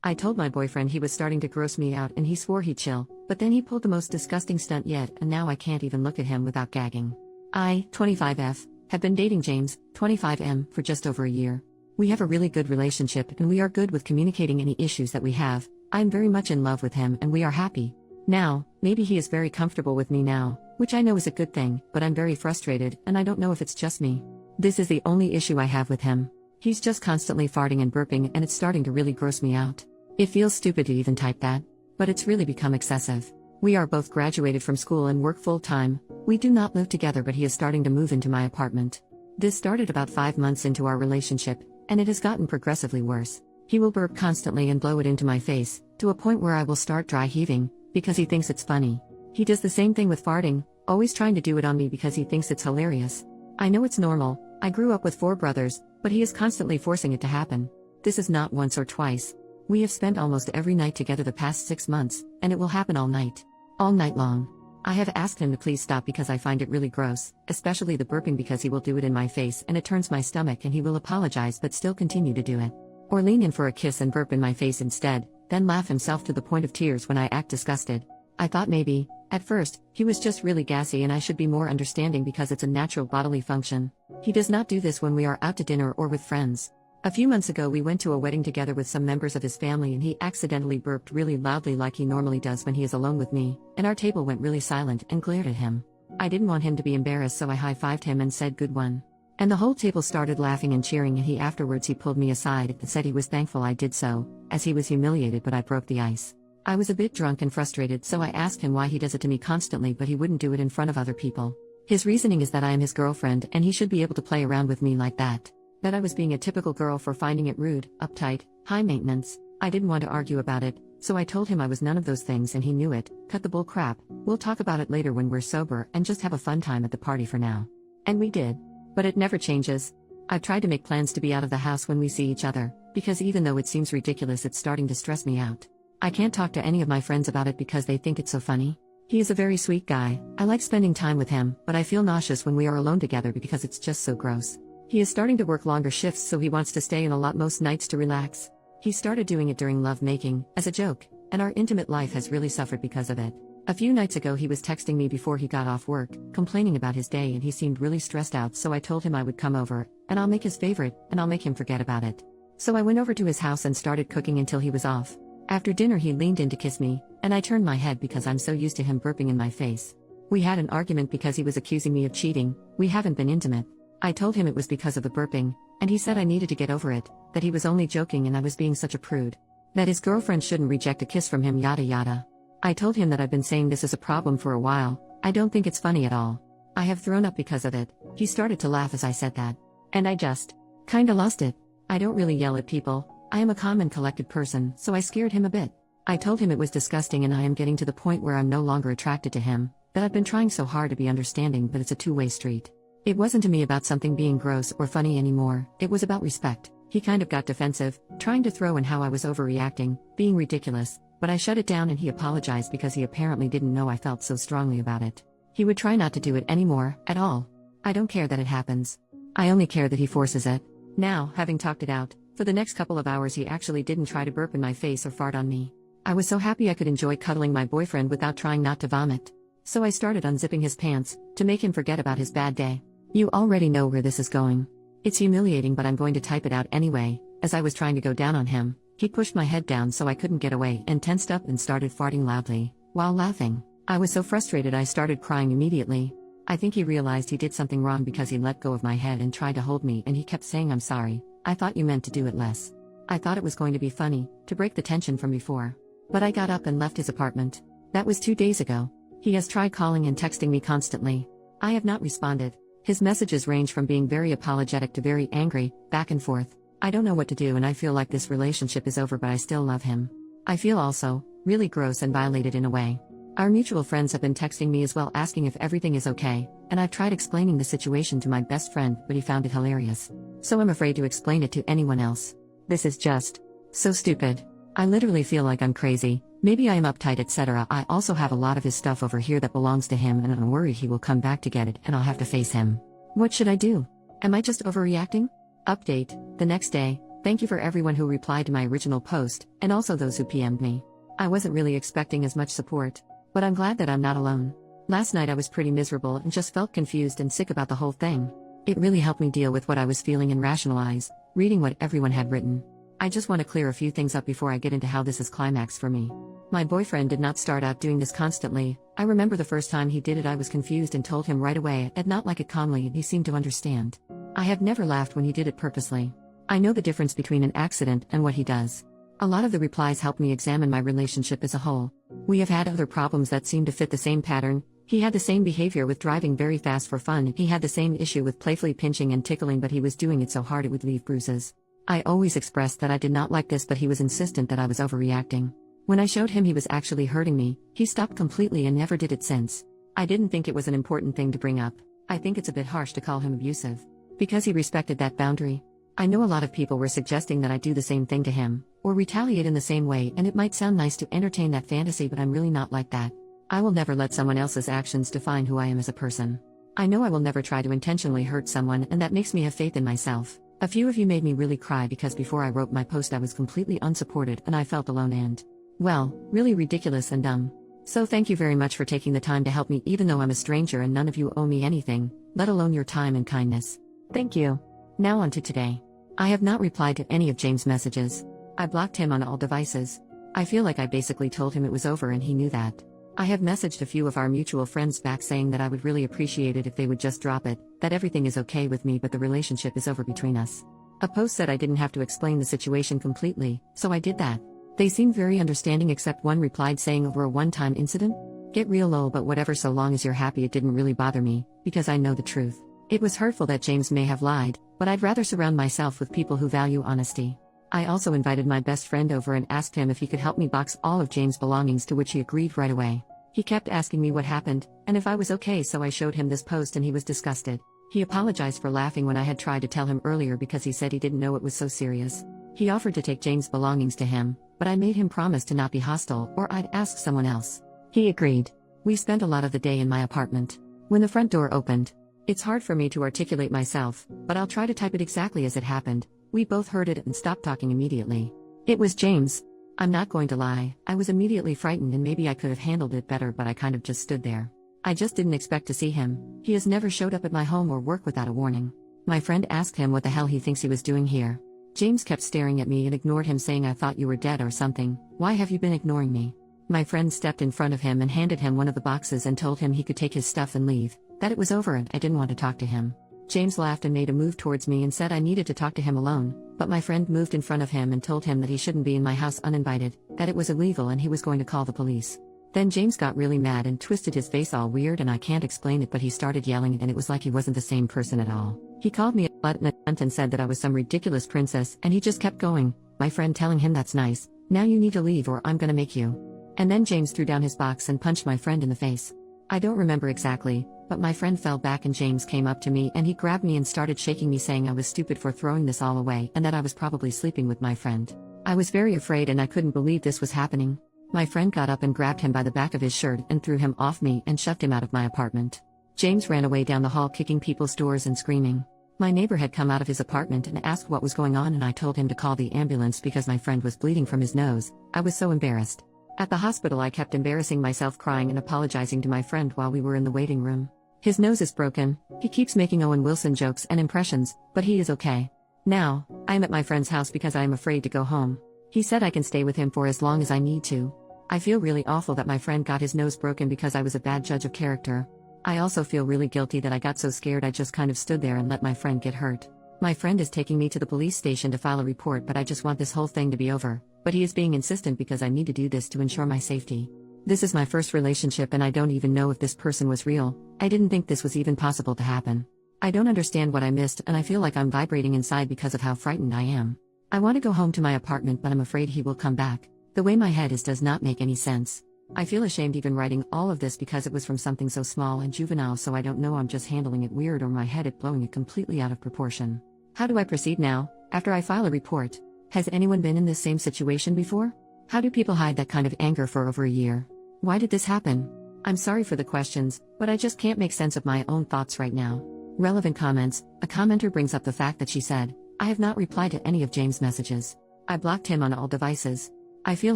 I told my boyfriend he was starting to gross me out and he swore he'd chill, but then he pulled the most disgusting stunt yet and now I can't even look at him without gagging. I, 25F, have been dating James, 25M, for just over a year. We have a really good relationship and we are good with communicating any issues that we have. I am very much in love with him and we are happy. Now, maybe he is very comfortable with me now, which I know is a good thing, but I'm very frustrated and I don't know if it's just me. This is the only issue I have with him. He's just constantly farting and burping and it's starting to really gross me out. It feels stupid to even type that, but it's really become excessive. We are both graduated from school and work full-time. We do not live together, but he is starting to move into my apartment. This started about 5 months into our relationship, and it has gotten progressively worse. He will burp constantly and blow it into my face, to a point where I will start dry heaving, because he thinks it's funny. He does the same thing with farting, always trying to do it on me because he thinks it's hilarious. I know it's normal, I grew up with 4 brothers, but he is constantly forcing it to happen. This is not once or twice. We have spent almost every night together the past 6 months, and it will happen all night. All night long. I have asked him to please stop because I find it really gross, especially the burping because he will do it in my face and it turns my stomach and he will apologize but still continue to do it. Or lean in for a kiss and burp in my face instead, then laugh himself to the point of tears when I act disgusted. I thought maybe, at first, he was just really gassy and I should be more understanding because it's a natural bodily function. He does not do this when we are out to dinner or with friends. A few months ago we went to a wedding together with some members of his family and he accidentally burped really loudly like he normally does when he is alone with me, and our table went really silent and glared at him. I didn't want him to be embarrassed so I high-fived him and said good one. And the whole table started laughing and cheering and he afterwards pulled me aside and said he was thankful I did so, as he was humiliated but I broke the ice. I was a bit drunk and frustrated so I asked him why he does it to me constantly but he wouldn't do it in front of other people. His reasoning is that I am his girlfriend and he should be able to play around with me like that. That I was being a typical girl for finding it rude, uptight, high maintenance. I didn't want to argue about it, so I told him I was none of those things and he knew it. Cut the bull crap, we'll talk about it later when we're sober and just have a fun time at the party for now. And we did. But it never changes. I've tried to make plans to be out of the house when we see each other, because even though it seems ridiculous it's starting to stress me out. I can't talk to any of my friends about it because they think it's so funny. He is a very sweet guy, I like spending time with him, but I feel nauseous when we are alone together because it's just so gross. He is starting to work longer shifts so he wants to stay in a lot most nights to relax. He started doing it during love making, as a joke, and our intimate life has really suffered because of it. A few nights ago he was texting me before he got off work, complaining about his day and he seemed really stressed out so I told him I would come over, and I'll make his favorite, and I'll make him forget about it. So I went over to his house and started cooking until he was off. After dinner he leaned in to kiss me, and I turned my head because I'm so used to him burping in my face. We had an argument because he was accusing me of cheating. We haven't been intimate. I told him it was because of the burping, and he said I needed to get over it, that he was only joking and I was being such a prude. That his girlfriend shouldn't reject a kiss from him yada yada. I told him that I've been saying this is a problem for a while, I don't think it's funny at all. I have thrown up because of it. He started to laugh as I said that. And I just kinda lost it. I don't really yell at people, I am a calm and collected person, so I scared him a bit. I told him it was disgusting and I am getting to the point where I'm no longer attracted to him, that I've been trying so hard to be understanding but it's a two-way street. It wasn't to me about something being gross or funny anymore, it was about respect. He kind of got defensive, trying to throw in how I was overreacting, being ridiculous, but I shut it down and he apologized because he apparently didn't know I felt so strongly about it. He would try not to do it anymore, at all. I don't care that it happens. I only care that he forces it. Now, having talked it out, for the next couple of hours he actually didn't try to burp in my face or fart on me. I was so happy I could enjoy cuddling my boyfriend without trying not to vomit. So I started unzipping his pants, to make him forget about his bad day. You already know where this is going. It's humiliating but I'm going to type it out anyway. As I was trying to go down on him, he pushed my head down so I couldn't get away and tensed up and started farting loudly, while laughing. I was so frustrated I started crying immediately. I think he realized he did something wrong because he let go of my head and tried to hold me and he kept saying I'm sorry, I thought you meant to do it less. I thought it was going to be funny, to break the tension from before. But I got up and left his apartment. That was 2 days ago. He has tried calling and texting me constantly. I have not responded. His messages range from being very apologetic to very angry, back and forth. I don't know what to do and I feel like this relationship is over but I still love him. I feel also really gross and violated in a way. Our mutual friends have been texting me as well asking if everything is okay, and I've tried explaining the situation to my best friend but he found it hilarious. So I'm afraid to explain it to anyone else. This is just so stupid. I literally feel like I'm crazy. Maybe I am uptight etc. I also have a lot of his stuff over here that belongs to him and I'm worried he will come back to get it and I'll have to face him. What should I do? Am I just overreacting? Update, the next day, Thank you for everyone who replied to my original post, and also those who PM'd me. I wasn't really expecting as much support, but I'm glad that I'm not alone. Last night I was pretty miserable and just felt confused and sick about the whole thing. It really helped me deal with what I was feeling and rationalize, reading what everyone had written. I just want to clear a few things up before I get into how this is climax for me. My boyfriend did not start out doing this constantly. I remember the first time he did it I was confused and told him right away I'd not like it calmly and he seemed to understand. I have never laughed when he did it purposely. I know the difference between an accident and what he does. A lot of the replies helped me examine my relationship as a whole. We have had other problems that seem to fit the same pattern. He had the same behavior with driving very fast for fun. He had the same issue with playfully pinching and tickling, but he was doing it so hard it would leave bruises. I always expressed that I did not like this, but he was insistent that I was overreacting. When I showed him he was actually hurting me, he stopped completely and never did it since. I didn't think it was an important thing to bring up. I think it's a bit harsh to call him abusive. Because he respected that boundary. I know a lot of people were suggesting that I do the same thing to him, or retaliate in the same way, and it might sound nice to entertain that fantasy, but I'm really not like that. I will never let someone else's actions define who I am as a person. I know I will never try to intentionally hurt someone, and that makes me have faith in myself. A few of you made me really cry because before I wrote my post I was completely unsupported and I felt alone and, well, really ridiculous and dumb. So thank you very much for taking the time to help me, even though I'm a stranger and none of you owe me anything, let alone your time and kindness. Thank you. Now on to today. I have not replied to any of James' messages. I blocked him on all devices. I feel like I basically told him it was over and he knew that. I have messaged a few of our mutual friends back saying that I would really appreciate it if they would just drop it, that everything is okay with me but the relationship is over between us. A post said I didn't have to explain the situation completely, so I did that. They seemed very understanding except one replied saying over a one-time incident? Get real lol, but whatever, so long as you're happy. It didn't really bother me, because I know the truth. It was hurtful that James may have lied, but I'd rather surround myself with people who value honesty. I also invited my best friend over and asked him if he could help me box all of James' belongings, to which he agreed right away. He kept asking me what happened, and if I was okay, so I showed him this post and he was disgusted. He apologized for laughing when I had tried to tell him earlier because he said he didn't know it was so serious. He offered to take James' belongings to him, but I made him promise to not be hostile or I'd ask someone else. He agreed. We spent a lot of the day in my apartment. When the front door opened, it's hard for me to articulate myself, but I'll try to type it exactly as it happened. We both heard it and stopped talking immediately. It was James. I'm not going to lie, I was immediately frightened and maybe I could have handled it better, but I kind of just stood there. I just didn't expect to see him. He has never showed up at my home or work without a warning. My friend asked him what the hell he thinks he was doing here. James kept staring at me and ignored him, saying I thought you were dead or something. Why have you been ignoring me? My friend stepped in front of him and handed him one of the boxes and told him he could take his stuff and leave, that it was over and I didn't want to talk to him. James laughed and made a move towards me and said I needed to talk to him alone, but my friend moved in front of him and told him that he shouldn't be in my house uninvited, that it was illegal and he was going to call the police. Then James got really mad and twisted his face all weird, and I can't explain it, but he started yelling and it was like he wasn't the same person at all. He called me a butt and a cunt and said that I was some ridiculous princess, and he just kept going, my friend telling him that's nice, now you need to leave or I'm gonna make you. And then James threw down his box and punched my friend in the face. I don't remember exactly, but my friend fell back and James came up to me and he grabbed me and started shaking me, saying I was stupid for throwing this all away and that I was probably sleeping with my friend. I was very afraid and I couldn't believe this was happening. My friend got up and grabbed him by the back of his shirt and threw him off me and shoved him out of my apartment. James ran away down the hall kicking people's doors and screaming. My neighbor had come out of his apartment and asked what was going on, and I told him to call the ambulance because my friend was bleeding from his nose. I was so embarrassed. At the hospital I kept embarrassing myself, crying and apologizing to my friend while we were in the waiting room. His nose is broken, he keeps making Owen Wilson jokes and impressions, but he is okay. Now, I am at my friend's house because I am afraid to go home. He said I can stay with him for as long as I need to. I feel really awful that my friend got his nose broken because I was a bad judge of character. I also feel really guilty that I got so scared I just kind of stood there and let my friend get hurt. My friend is taking me to the police station to file a report, but I just want this whole thing to be over. But he is being insistent because I need to do this to ensure my safety. This is my first relationship and I don't even know if this person was real. I didn't think this was even possible to happen. I don't understand what I missed and I feel like I'm vibrating inside because of how frightened I am. I want to go home to my apartment, but I'm afraid he will come back. The way my head is does not make any sense. I feel ashamed even writing all of this because it was from something so small and juvenile, so I don't know, I'm just handling it weird or my head is blowing it completely out of proportion. How do I proceed now, after I file a report? Has anyone been in this same situation before? How do people hide that kind of anger for over a year? Why did this happen? I'm sorry for the questions, but I just can't make sense of my own thoughts right now. Relevant comments. A commenter brings up the fact that she said, I have not replied to any of James' messages. I blocked him on all devices. I feel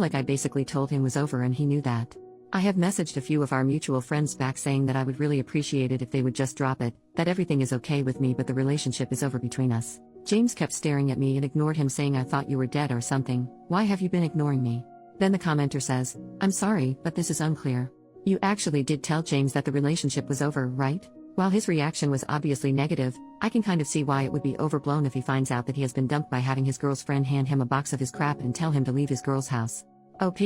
like I basically told him it was over and he knew that. I have messaged a few of our mutual friends back saying that I would really appreciate it if they would just drop it, that everything is okay with me but the relationship is over between us. James kept staring at me and ignored him, saying I thought you were dead or something. Why have you been ignoring me? Then the commenter says, I'm sorry, but this is unclear. You actually did tell James that the relationship was over, right? While his reaction was obviously negative, I can kind of see why it would be overblown if he finds out that he has been dumped by having his girl's friend hand him a box of his crap and tell him to leave his girl's house. OP,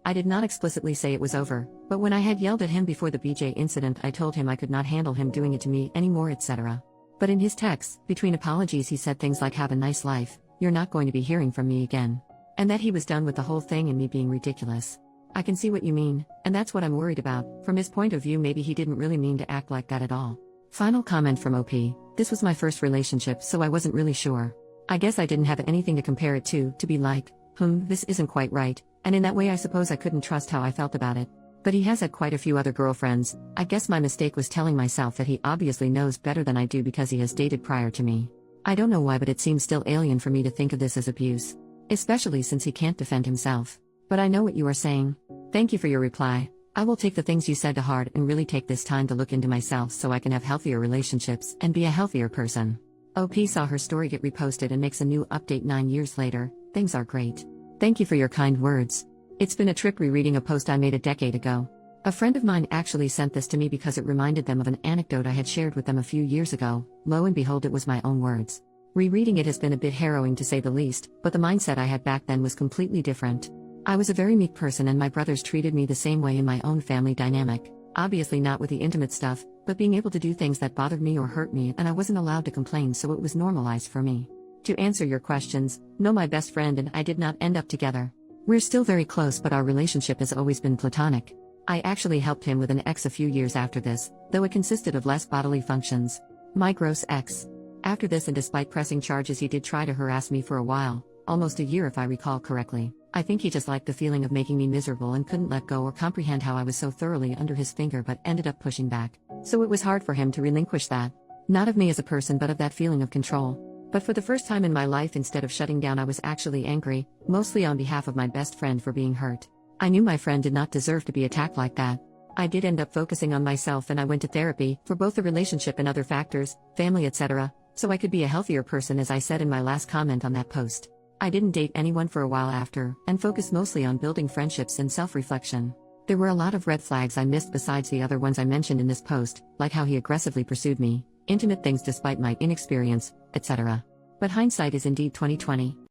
I did not explicitly say it was over, but when I had yelled at him before the BJ incident, I told him I could not handle him doing it to me anymore, etc. But in his texts, between apologies, he said things like have a nice life, you're not going to be hearing from me again. And that he was done with the whole thing and me being ridiculous. I can see what you mean, and that's what I'm worried about. From his point of view, maybe he didn't really mean to act like that at all. Final comment from OP, this was my first relationship, so I wasn't really sure. I guess I didn't have anything to compare it to be like, this isn't quite right, and in that way I suppose I couldn't trust how I felt about it. But he has had quite a few other girlfriends. I guess my mistake was telling myself that he obviously knows better than I do because he has dated prior to me. I don't know why, but it seems still alien for me to think of this as abuse. Especially since he can't defend himself. But I know what you are saying. Thank you for your reply. I will take the things you said to heart and really take this time to look into myself so I can have healthier relationships and be a healthier person. OP saw her story get reposted and makes a new update 9 years later. Things are great. Thank you for your kind words. It's been a trip rereading a post I made a decade ago. A friend of mine actually sent this to me because it reminded them of an anecdote I had shared with them a few years ago. Lo and behold, it was my own words. Rereading it has been a bit harrowing to say the least, but the mindset I had back then was completely different. I was a very meek person and my brothers treated me the same way in my own family dynamic. Obviously not with the intimate stuff, but being able to do things that bothered me or hurt me, and I wasn't allowed to complain, so it was normalized for me. To answer your questions, no, my best friend and I did not end up together. We're still very close, but our relationship has always been platonic. I actually helped him with an ex a few years after this, though it consisted of less bodily functions. My gross ex. After this, and despite pressing charges, he did try to harass me for a while, almost a year if I recall correctly. I think he just liked the feeling of making me miserable and couldn't let go or comprehend how I was so thoroughly under his finger, but ended up pushing back. So it was hard for him to relinquish that. Not of me as a person, but of that feeling of control. But for the first time in my life, instead of shutting down, I was actually angry, mostly on behalf of my best friend for being hurt. I knew my friend did not deserve to be attacked like that. I did end up focusing on myself, and I went to therapy, for both the relationship and other factors, family, etc., so I could be a healthier person, as I said in my last comment on that post. I didn't date anyone for a while after, and focused mostly on building friendships and self-reflection. There were a lot of red flags I missed besides the other ones I mentioned in this post, like how he aggressively pursued me, intimate things despite my inexperience, etc. But hindsight is indeed 20/20.